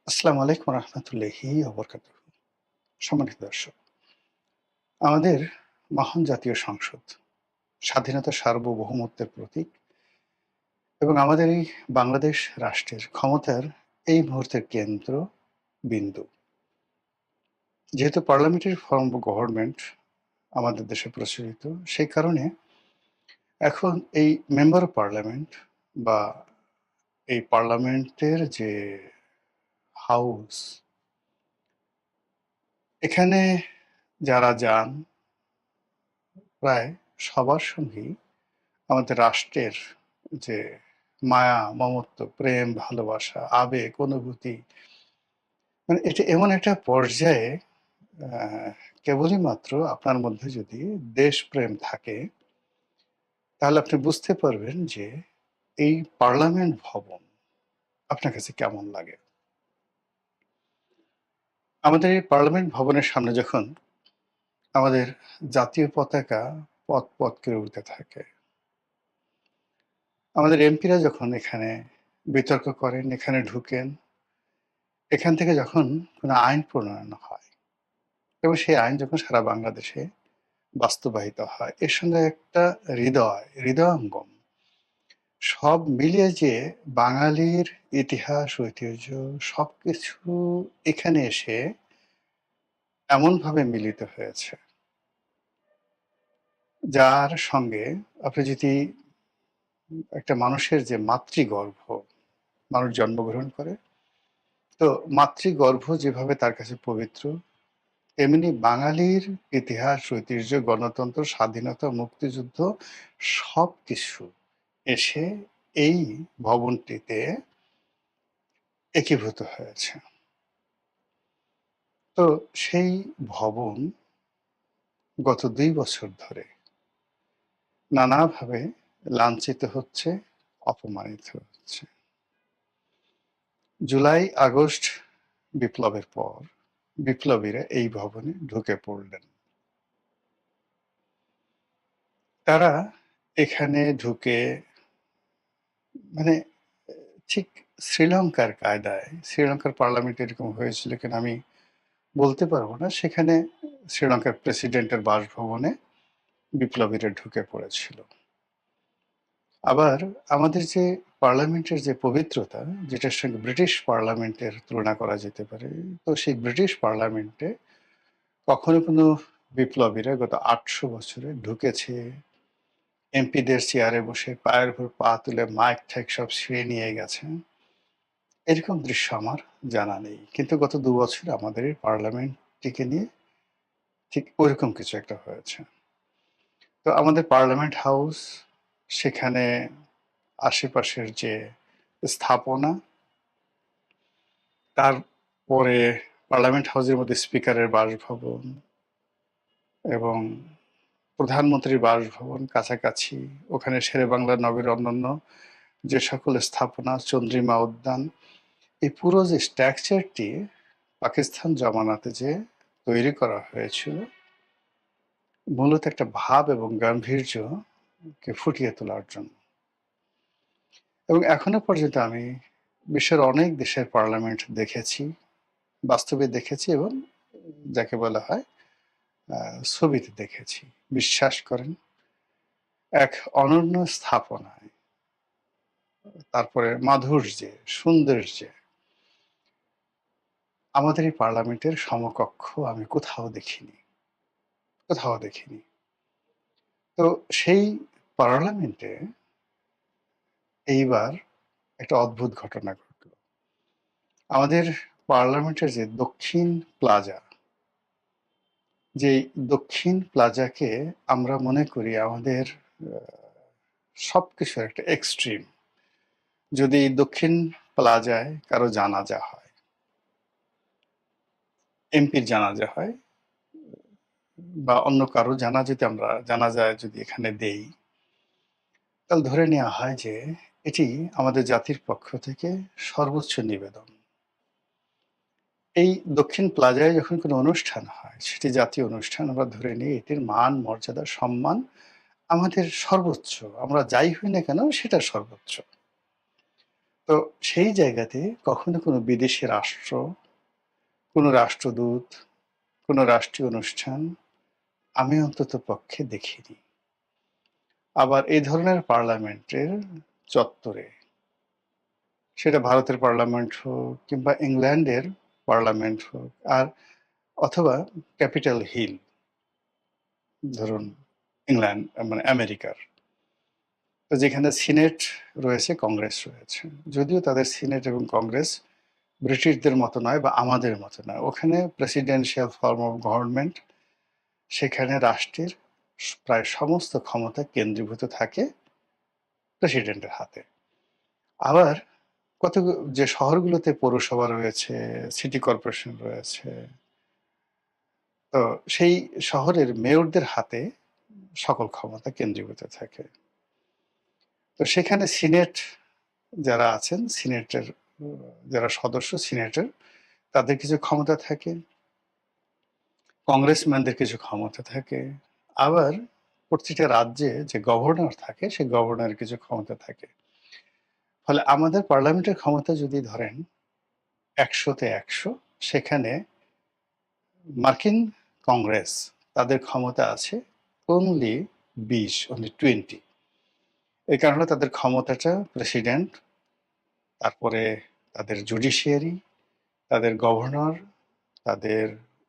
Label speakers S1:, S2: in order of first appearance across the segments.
S1: আসসালামু আলাইকুম রহমতুল্লাহি ওবরকাতুহু। সম্মানিত দর্শক, আমাদের মহান জাতীয় সংসদ স্বাধীনতা সার্বভৌমত্বের প্রতীক এবং আমাদের এই বাংলাদেশ রাষ্ট্রের ক্ষমতার এই মুহূর্তের কেন্দ্র বিন্দু। যেহেতু পার্লামেন্টারি ফর্ম অফ গভর্নমেন্ট আমাদের দেশে প্রচলিত, সেই কারণে এখন এই মেম্বার অফ পার্লামেন্ট বা এই পার্লামেন্টের যে হাউস, এখানে যারা যান প্রায় সবার সঙ্গেই আমাদের রাষ্ট্রের যে মায়া, মমত্ব, প্রেম, ভালোবাসা, আবেগ, অনুভূতি, মানে এটা এমন একটা পর্যায়ে আ কেবলই মাত্র আপনার মধ্যে যদি দেশপ্রেম থাকে, তাহলে আপনি বুঝতে পারবেন যে এই পার্লামেন্ট ভবন আপনার কাছে কেমন লাগে। আমাদের এই পার্লামেন্ট ভবনের সামনে যখন আমাদের জাতীয় পতাকা পথ করে উড়তে থাকে, আমাদের এমপিরা যখন এখানে বিতর্ক করেন, এখানে ঢুকেন, এখান থেকে যখন কোনো আইন প্রণয়ন হয় এবং সেই আইন যখন সারা বাংলাদেশে বাস্তবায়িত হয়, এর সঙ্গে একটা হৃদয়ঙ্গম সব মিলিয়ে যে বাঙালির ইতিহাস, ঐতিহ্য সবকিছু এখানে এসে এমনভাবে মিলিত হয়েছে, যার সঙ্গে আপনি যদি একটা মানুষের যে মাতৃগর্ভ, মানুষ জন্মগ্রহণ করে, তো মাতৃগর্ভ যেভাবে তার কাছে পবিত্র, তেমনি বাঙালির ইতিহাস, ঐতিহ্য, গণতন্ত্র, স্বাধীনতা, মুক্তিযুদ্ধ সবকিছু এসে এই ভবনটিতে একীভূত হয়েছে। তো সেই ভবন গত ২ বছর ধরে নানাভাবে লাঞ্ছিত হচ্ছে, অপমানিত হচ্ছে। জুলাই আগস্ট বিপ্লবের পর বিপ্লবীরা এই ভবনে ঢুকে পড়লেন। তারা এখানে ঢুকে মানে ঠিক শ্রীলঙ্কার কায়দায়, শ্রীলঙ্কার পার্লামেন্টে এরকম হয়েছিল কিনা আমি বলতে পারবো না। সেখানে শ্রীলঙ্কার প্রেসিডেন্টের বাসভবনে বিপ্লবীরা ঢুকে পড়েছিল। আবার আমাদের যে পার্লামেন্টের যে পবিত্রতা, যেটার সঙ্গে ব্রিটিশ পার্লামেন্টের তুলনা করা যেতে পারে, তো সেই ব্রিটিশ পার্লামেন্টে কখনো কোনো বিপ্লবীরা গত ৮০০ বছরে ঢুকেছে, এমপিদের চেয়ারে বসে পায়ের উপর পা তুলে মাইক-টাইক সব ছিঁড়ে নিয়ে গেছে। এরকম দৃশ্য আমার জানা নেই। কিন্তু গত ২ বছরে আমাদের এই পার্লামেন্টটিকে নিয়ে ঠিক ওইরকম কিছু একটা হয়েছে। তো আমাদের পার্লামেন্ট হাউস, সেখানে আশেপাশের যে স্থাপনা, তারপরে পার্লামেন্ট হাউসের মধ্যে স্পিকারের বাসভবন এবং প্রধানমন্ত্রীর বাসভবন কাছাকাছি। ওখানে শেরেবাংলা নগরের অন্যান্য যে সকল স্থাপনা, চন্দ্রিমা উদ্যান, এই পুরো যে স্ট্রাকচারটি পাকিস্তান জমানাতে যে তৈরি করা হয়েছিল, মূলত একটা ভাব এবং গাম্ভীর্যকে ফুটিয়ে তোলার জন্য। এবং এখনো পর্যন্ত আমি বিশ্বের অনেক দেশের পার্লামেন্ট দেখেছি, বাস্তবে দেখেছি এবং যাকে বলা হয় ছবিতে দেখেছি। বিশ্বাস করেন, এক অনন্য স্থাপনায়, তারপরে মাধুর্যে, সৌন্দর্যে আমাদের এই পার্লামেন্টের সমকক্ষ আমি কোথাও দেখিনি, কোথাও দেখিনি। তো সেই পার্লামেন্টে এইবার একটা অদ্ভুত ঘটনা ঘটল। আমাদের পার্লামেন্টের যে দক্ষিণ প্লাজা, যেই দক্ষিণ প্লাজাকে আমরা মনে করি আমাদের সবকিছুর একটা এক্সট্রিম। যদি এই দক্ষিণ প্লাজায় কারো জানাজা হয়, এমপির জানাজা হয় বা অন্য কারো জানাজায় যদি এখানে দেই, তাহলে ধরে নেওয়া হয় যে এটি আমাদের জাতির পক্ষ থেকে সর্বোচ্চ নিবেদন। এই দক্ষিণ প্লাজায় যখন কোনো অনুষ্ঠান হয়, সেটি জাতীয় অনুষ্ঠান, আমরা ধরে নিই এটির মান, মর্যাদা, সম্মান আমাদের সর্বোচ্চ। আমরা যাই হই না কেন সেটা সর্বোচ্চ। তো সেই জায়গাতে কখনো কোনো বিদেশি রাষ্ট্র, কোনো রাষ্ট্রদূত, কোনো রাষ্ট্রীয় অনুষ্ঠান আমি অন্ততপক্ষে দেখিনি। আবার এই ধরনের পার্লামেন্টের চত্বরে, সেটা ভারতের পার্লামেন্ট হোক কিংবা ইংল্যান্ডের পার্লামেন্ট হোক, আর অথবা ক্যাপিটাল হিল, ধরুন ইংল্যান্ড মানে আমেরিকার, তো যেখানে সিনেট রয়েছে, কংগ্রেস রয়েছে। যদিও তাদের সিনেট এবং কংগ্রেস ব্রিটিশদের মতো নয় বা আমাদের মতো নয়, ওখানে প্রেসিডেন্সিয়াল ফর্ম অফ গভর্নমেন্ট, সেখানে রাষ্ট্রের প্রায় সমস্ত ক্ষমতা কেন্দ্রীভূত থাকে প্রেসিডেন্টের হাতে। আবার কত যে শহরগুলোতে পৌরসভা রয়েছে, সিটি কর্পোরেশন রয়েছে, তো সেই শহরের মেয়রদের হাতে সকল ক্ষমতা কেন্দ্রীভূত থাকে। তো সেখানে সিনেট যারা আছেন, সিনেটের যারা সদস্য সিনেটের, তাদের কিছু ক্ষমতা থাকে, কংগ্রেসম্যানদের কিছু ক্ষমতা থাকে, আবার প্রতিটা রাজ্যে যে গভর্নর থাকে সেই গভর্নরের কিছু ক্ষমতা থাকে। ফলে আমাদের পার্লামেন্টের ক্ষমতা যদি ধরেন ১০০-তে ১০০, সেখানে মার্কিন কংগ্রেস তাদের ক্ষমতা আছে অনলি ২০, অনলি ২০। এই কারণে তাদের ক্ষমতাটা প্রেসিডেন্ট, তারপরে তাদের জুডিশিয়ারি, তাদের গভর্নর, তাদের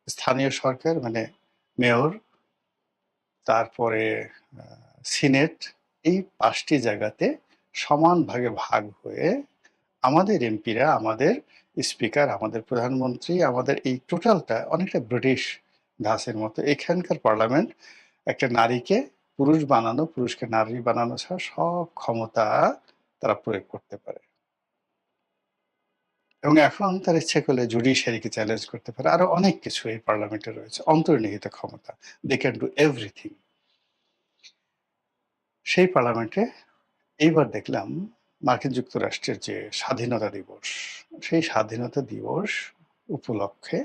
S1: স্থানীয় সরকার মানে মেয়র, তারপরে সিনেট, এই ৫টি জায়গাতে সমান ভাগে ভাগ হয়ে আমাদের এমপিরা, আমাদের স্পিকার, আমাদের প্রধানমন্ত্রী, আমাদের এই টোটালটা অনেকটা ব্রিটিশ ধাঁচের মতো। এখানকার পার্লামেন্ট একটা নারীকে পুরুষ বানানো, পুরুষকে নারী বানানো ছাড়া সব ক্ষমতা তারা প্রয়োগ করতে পারে। এবং এখন তার ইচ্ছে করলে জুডিশিয়ারিকে চ্যালেঞ্জ করতে পারে। আরো অনেক কিছু এই পার্লামেন্টে রয়েছে, অন্তর্নিহিত ক্ষমতা। They can do everything. সেই পার্লামেন্টে এইবার দেখলাম মার্কিন যুক্তরাষ্ট্রের যে স্বাধীনতা দিবস, সেই স্বাধীনতা দিবস উপলক্ষে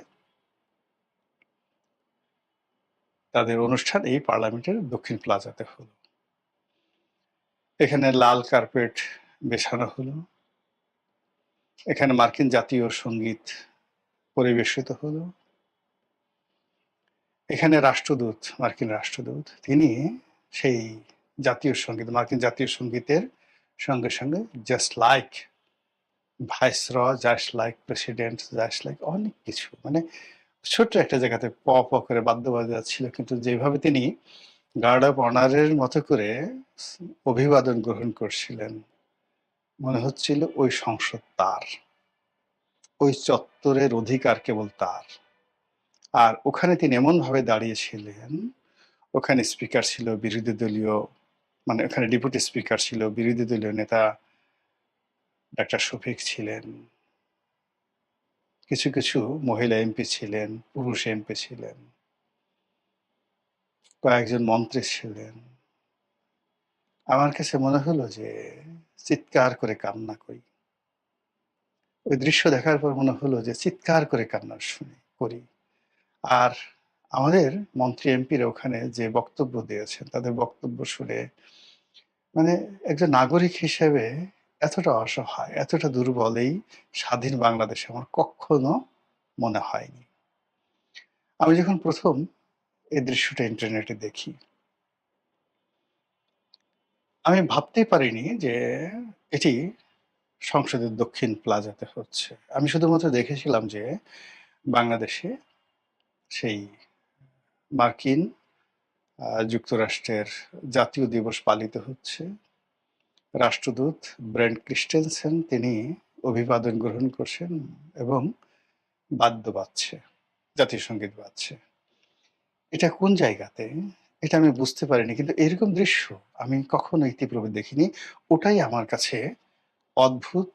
S1: তাদের অনুষ্ঠান এই পার্লামেন্টের দক্ষিণ প্লাজাতে হলো। এখানে লাল কার্পেট বেছানো হলো, এখানে মার্কিন জাতীয় সঙ্গীত পরিবেশিত হলো, এখানে রাষ্ট্রদূত, মার্কিন রাষ্ট্রদূত, তিনি সেই জাতীয় সঙ্গীত, মার্কিন জাতীয় সঙ্গীতের সঙ্গে সঙ্গে just like viceroy, just like president, just like অনেক কিছু, মানে ছোট্ট একটা জায়গাতে প প করে বাদ্য বাজাচ্ছিল, কিন্তু যেভাবে তিনি গার্ড অফ অনারের মতো করে অভিবাদন গ্রহণ করছিলেন, মনে হচ্ছিল ওই সংসদ তার, ওই চত্বরের অধিকার কেবল তার। আর ওখানে তিনি এমনভাবে দাঁড়িয়েছিলেন, ওখানে স্পিকার ছিল বিরোধী দলীয়, মানে ওখানে ডেপুটি স্পিকার ছিল বিরোধী দলীয় নেতা ডাক্তার শফিক ছিলেন, কিছু কিছু মহিলা এমপি ছিলেন, পুরুষ এমপি ছিলেন, কয়েকজন মন্ত্রী ছিলেন। আমার কাছে মনে হলো যে চিৎকার করে কান্না করি। ওই দৃশ্য দেখার পর মনে হলো যে চিৎকার করে কান্না করি। আর আমাদের মন্ত্রী এমপিরা ওখানে যে বক্তব্য দিয়েছেন, তাদের বক্তব্য শুনে মানে একজন নাগরিক হিসেবে এতটা অসহায়, এতটা দুর্বল এই স্বাধীন বাংলাদেশে আমার কখনো মনে হয়নি। আমি যখন প্রথম এই দৃশ্যটা ইন্টারনেটে দেখি, আমি ভাবতেই পারিনি যে এটি সংসদের দক্ষিণ প্লাজাতে হচ্ছে। আমি শুধুমাত্র দেখেছিলাম যে বাংলাদেশে সেই মার্কিন যুক্তরাষ্ট্রের জাতীয় দিবস পালিত হচ্ছে। রাষ্ট্রদূত ব্রেন্ট ক্রিস্টেনসেন তিনি অভিবাদন গ্রহণ করছেন এবং বাদ্য বাজছে, জাতীয় সঙ্গীত বাজছে। এটা কোন জায়গাতে? এটা আমি বুঝতে পারিনি। কিন্তু এরকম দৃশ্য আমি কখনো ইতিপূর্বে দেখিনি। ওটাই আমার কাছে অদ্ভুত,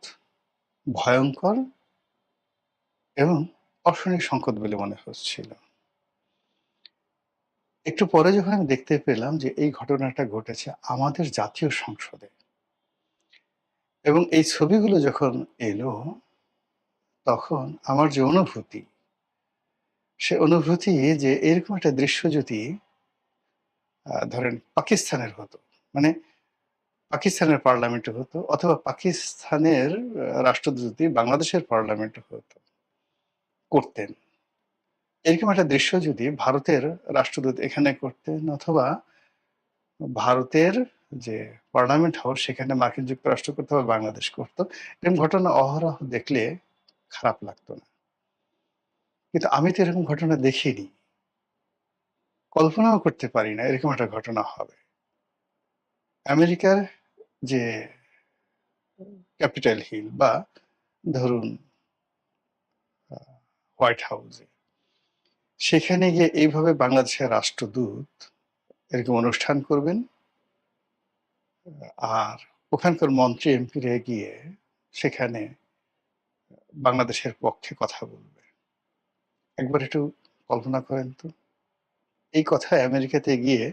S1: ভয়ংকর এবং অশনি সংকেত বলে মনে হচ্ছিল। একটু পরে যখন আমি দেখতে পেলাম যে এই ঘটনাটা ঘটেছে আমাদের জাতীয় সংসদে, এবং এই ছবিগুলো যখন এলো, তখন আমার যে অনুভূতি, সে অনুভূতি যে এরকম একটা দৃশ্য যদি ধরেন পাকিস্তানের হতো, মানে পাকিস্তানের পার্লামেন্টে হতো অথবা পাকিস্তানের রাষ্ট্রদূত যদি বাংলাদেশের পার্লামেন্টে হতো করতেন। এরকম একটা দৃশ্য যদি ভারতের রাষ্ট্রদূত এখানে করতেন অথবা ভারতের যে পার্লামেন্ট হাউস সেখানে মার্কিন যুক্তরাষ্ট্র করতো বা বাংলাদেশ করতো, এরকম ঘটনা অহরহ দেখলে খারাপ লাগতো না। কিন্তু আমি তো এরকম ঘটনা দেখিনি। কল্পনাও করতে পারি না এরকম একটা ঘটনা হবে। আমেরিকার যে ক্যাপিটাল হিল বা ধরুন আ হোয়াইট হাউসে, সেখানে গিয়ে এইভাবে বাংলাদেশের রাষ্ট্রদূত এরকম অনুষ্ঠান করবেন। আর ওখানকার মন্ত্রী এমপিরা গিয়ে সেখানে বাংলাদেশের পক্ষে কথা বলবে। একবার একটু কল্পনা করেন তো। এই কথা আমেরিকাতে গিয়ে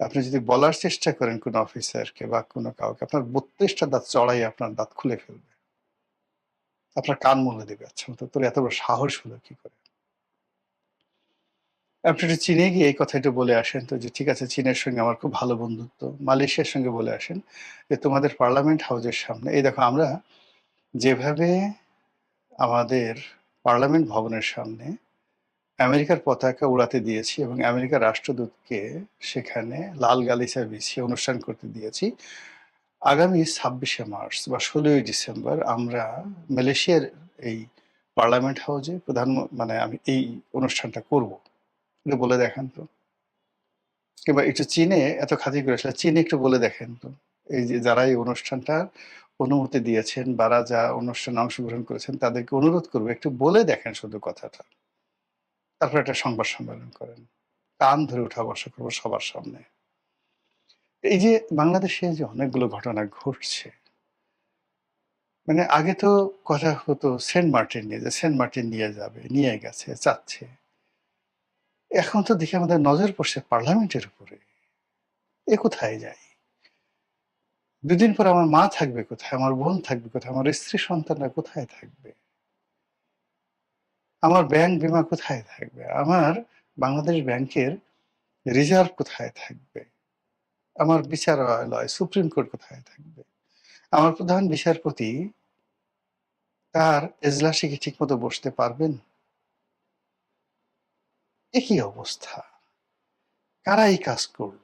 S1: আপনি যদি বলার চেষ্টা করেন কোনো অফিসারকে বা কোনো কাউকে, আপনার ৩২ টা দাঁত চড়াই আপনার দাঁত খুলে ফেলবে। আপনার কান মলে দেবে। আচ্ছা তো তোর এত বড় সাহস হলো কি করে? আপনি একটু চীনে গিয়ে এই কথা একটু বলে আসেন তো যে, ঠিক আছে চীনের সঙ্গে আমার খুব ভালো বন্ধুত্ব। মালয়েশিয়ার সঙ্গে বলে আসেন যে, তোমাদের পার্লামেন্ট হাউসের সামনে এই দেখো আমরা যেভাবে আমাদের পার্লামেন্ট ভবনের সামনে আমেরিকার পতাকা উড়াতে দিয়েছি এবং আমেরিকার রাষ্ট্রদূতকে সেখানে লাল গালিচা বিছিয়ে অনুষ্ঠান করতে দিয়েছি। আগামী ২৬শে মার্চ বা ১৬ই ডিসেম্বর আমরা মালয়েশিয়ার এই পার্লামেন্ট হাউসে মানে আমি এই অনুষ্ঠানটা করব। একটু বলে দেখান তো। কিংবা একটু চীনে এত খাতির করে আসলে চীনে একটু বলে দেখেন তো। এই যে যারা এই অনুষ্ঠানটার অনুমতি দিয়েছেন, যা অনুষ্ঠানে অংশগ্রহণ করেছেন তাদেরকে অনুরোধ করব একটু বলে দেখেন শুধু কথাটা। তারপর একটা সংবাদ সম্মেলন করেন। কান ধরে উঠা বসা করব সবার সামনে। এই যে বাংলাদেশে যে অনেকগুলো ঘটনা ঘটছে, মানে আগে তো কথা হতো সেন্ট মার্টিন নিয়ে যে সেন্ট মার্টিন নিয়ে যাবে, নিয়ে গেছে, চাচ্ছে। এখন তো দেখি আমাদের নজর পড়ছে পার্লামেন্টের উপরে। এ কোথায় যায়? ২ দিন পর আমার মা থাকবে কোথায়? আমার বোন থাকবে কোথায়? আমার স্ত্রী সন্তানরা কোথায় থাকবে? আমার ব্যাংক বীমা কোথায় থাকবে? আমার বাংলাদেশ ব্যাংকের রিজার্ভ কোথায় থাকবে? আমার বিচারালয়, সুপ্রিম কোর্ট কোথায় থাকবে? আমার প্রধান বিচারপতি তার এজলাসে কি ঠিকমতো বসতে পারবেন? এ কি অবস্থা? কারা এই কাজ করল?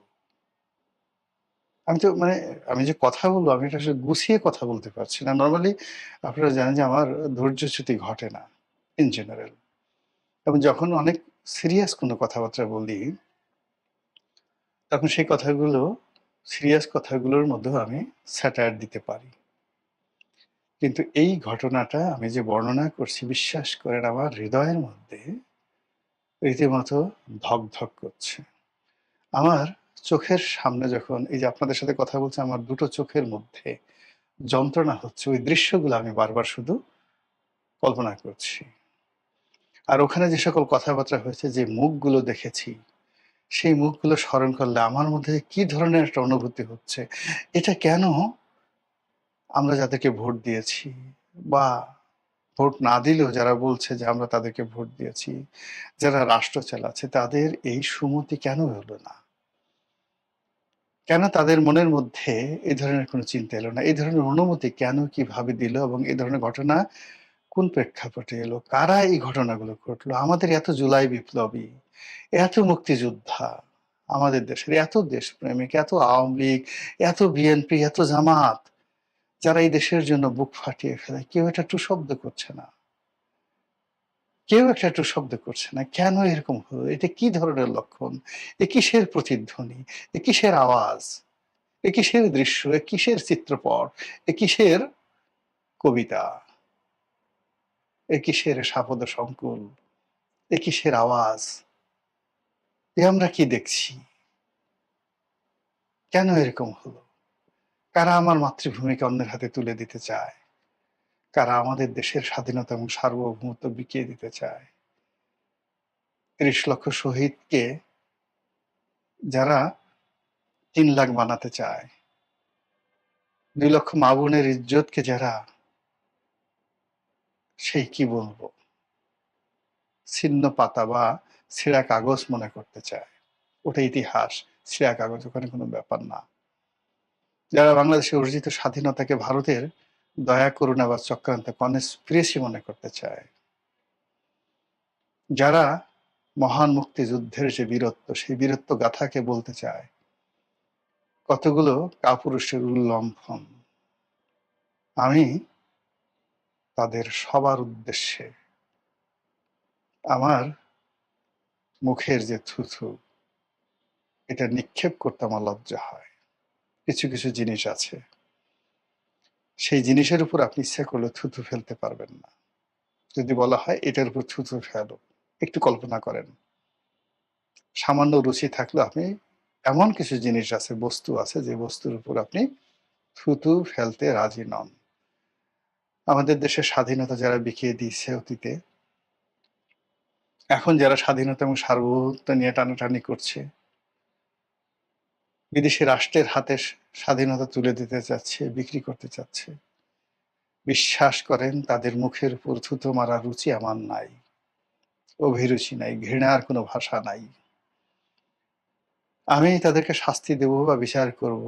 S1: আমি তো মানে আমি যে কথা বলবো আমি এটা আসলে গুছিয়ে কথা বলতে পারছি না। নরমালি আপনারা জানেন যে আমার ধৈর্যচ্যুতি ঘটে না ইন জেনারেল। এবং যখন অনেক সিরিয়াস কোনো কথাবার্তা বলি, তখন সেই কথাগুলো সিরিয়াস কথাগুলোর মধ্যেও আমি স্যাটায়ার দিতে পারি। কিন্তু এই ঘটনাটা আমি যে বর্ণনা করছি বিশ্বাস করেন আমার হৃদয়ের মধ্যে রীতিমতো ধক করছে। আমার চোখের সামনে যখন এই যে আপনাদের সাথে কথা বলছি আমার দুটো চোখের মধ্যে যন্ত্রণা হচ্ছে ওই দৃশ্যগুলো আমি বারবার শুধু কল্পনা করছি। আর ওখানে যে সকল কথাবার্তা হয়েছে যে মুখগুলো দেখেছি সেই মুখগুলো স্মরণ করলে আমার মধ্যে কি ধরনের একটা অনুভূতি হচ্ছে, এটা কেন আমরা যাদেরকে ভোট দিয়েছি বা ভোট না দিলেও যারা বলছে যে আমরা তাদেরকে ভোট দিয়েছি, যারা রাষ্ট্র চালাচ্ছে তাদের এই সুমতি কেন হলো না? কেন তাদের মনের মধ্যে এই ধরনের কোনো চিন্তা এলো না? এই ধরনের অনুমতি কেন কিভাবে দিল এবং এই ধরনের ঘটনা কোন প্রেক্ষাপটে এলো? কারা এই ঘটনাগুলো ঘটলো? আমাদের এত জুলাই বিপ্লবী, এত মুক্তিযোদ্ধা, আমাদের দেশের এত দেশপ্রেমিক, এত আওয়ামী লীগ, এত বিএনপি, এত জামাত, যারা এই দেশের জন্য বুক ফাটিয়ে ফেলে, কেউ একটা টু শব্দ করছে না। কেউ একটা টু শব্দ করছে না। কেন এরকম হলো? এটা কি ধরনের লক্ষণ? এ কিসের প্রতিধ্বনি? এ কিসের আওয়াজ? এ কিসের দৃশ্য? এ কিসের চিত্রপট? এ কিসের কবিতা? এ কিসের সাপদ সংকুল? এ কিসের আওয়াজ? এ আমরা কি দেখছি? কেন এরকম হলো? কারা আমার মাতৃভূমিকে অন্যের হাতে তুলে দিতে চায়? কারা আমাদের দেশের স্বাধীনতা এবং সার্বভৌমত্ব বিকিয়ে দিতে চায়? ৩০ লক্ষ শহীদকে যারা ৩ লাখ বানাতে চায়, ২ লক্ষ মা-বোনের ইজ্জতকে যারা সেই কি বলবো? ছিন্ন পাতা বা ছেঁড়া কাগজ মনে করতে চায়। ওটা ইতিহাস। ছেঁড়া কাগজ ওখানে কোনো ব্যাপার না। যারা বাংলাদেশের অর্জিত স্বাধীনতাকে ভারতের দয়া, করুণা বা চক্রান্ত কনস্পিরেসি মনে করতে চায়। যারা মহান মুক্তিযুদ্ধের যে বীরত্ব, সেই বীরত্ব গাথাকে বলতে চায় কতগুলো কাপুরুষের উল্লম্ফন। আমি তাদের সবার উদ্দেশ্যে আমার মুখের যে থুথু, এটা নিক্ষেপ করতে আমার লজ্জা হয়। কিছু, কিছু জিনিস আছে, সেই জিনিসের উপর আপনি ইচ্ছা করলে থুথু ফেলতে পারবেন না। যদি বলা হয় এটার উপর থুথু ফেলো, একটু কল্পনা করেন। সামান্য রুচি থাকলেও আপনি এমন কিছু জিনিস আছে, বস্তু আছে যে বস্তুর উপর আপনি থুথু ফেলতে রাজি নন। আমাদের দেশের স্বাধীনতা যারা বিকিয়ে দিয়েছে অতীতে, এখন যারা স্বাধীনতা এবং সার্বভৌমত্ব নিয়ে টানাটানি করছে, বিদেশি রাষ্ট্রের হাতে স্বাধীনতা তুলে দিতে চাচ্ছে, বিক্রি করতে চাচ্ছে, বিশ্বাস করেন তাদের মুখের উপর থুথু মারা রুচি আমার নাই, অভিরুচি নাই, ঘৃণার কোনো ভাষা নাই। আমি তাদেরকে শাস্তি দেব বা বিচার করব,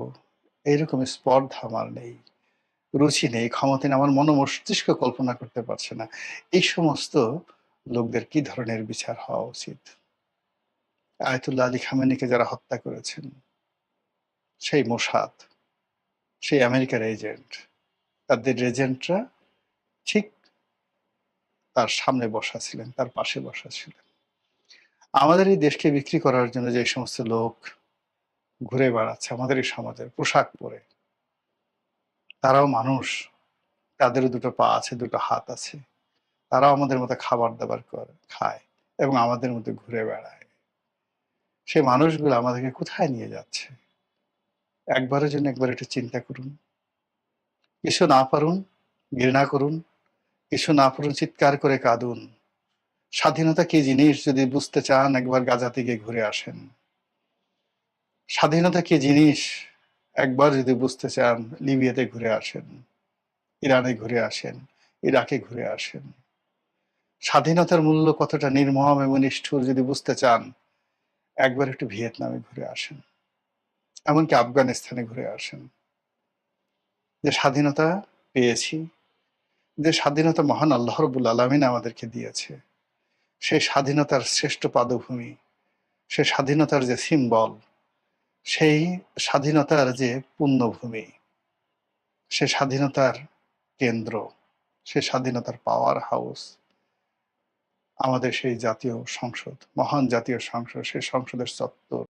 S1: এইরকম স্পর্ধা আমার নেই, রুচি নেই, ক্ষমতা নেই, আমার মস্তিষ্ক কল্পনা করতে পারছে না এই সমস্ত লোকদের কি ধরনের বিচার হওয়া উচিত। আয়াতুল্লাহ আলী খামেনিকে যারা হত্যা করেছেন, সেই মোসাদ, সেই আমেরিকার এজেন্ট, তাদের এজেন্টরা ঠিক তার সামনে বসা ছিলেন, তার পাশে বসা ছিলেন। আমাদের এই দেশকে বিক্রি করার জন্য যে সমস্ত লোক ঘুরে বেড়াচ্ছে আমাদের এই সমাজের পোশাক পরে, তারাও মানুষ, তাদেরও দুটো পা আছে, দুটো হাত আছে, তারাও আমাদের মতো খাবার দাবার করে খায় এবং আমাদের মধ্যে ঘুরে বেড়ায়। সেই মানুষগুলো আমাদেরকে কোথায় নিয়ে যাচ্ছে? একবারের জন্য একবার একটু চিন্তা করুন। কিছু না পারুন, ঘৃণা করুন, কিছু না পারুন, চিৎকার করে কাঁদুন। স্বাধীনতা কি জিনিস যদি বুঝতে চান, একবার গাজাতে গিয়ে ঘুরে আসেন। স্বাধীনতা কি জিনিস একবার যদি বুঝতে চান, লিবিয়াতে ঘুরে আসেন, ইরানে ঘুরে আসেন, ইরাকে ঘুরে আসেন। স্বাধীনতার মূল্য কতটা নির্মম এবং নিষ্ঠুর যদি বুঝতে চান, একবার একটু ভিয়েতনামে ঘুরে আসেন, এমনকি আফগানিস্তানে ঘুরে আসেন। যে স্বাধীনতা পেয়েছি, যে স্বাধীনতা মহান আল্লাহ রাব্বুল আলামিন আমাদেরকে দিয়েছে, সেই স্বাধীনতার শ্রেষ্ঠ পাদভূমি, সেই স্বাধীনতার যে সিম্বল, সেই স্বাধীনতার যে পুণ্যভূমি, সে স্বাধীনতার কেন্দ্র, সে স্বাধীনতার পাওয়ার হাউস, আমাদের সেই জাতীয় সংসদ, মহান জাতীয় সংসদ, সেই সংসদের চত্বর।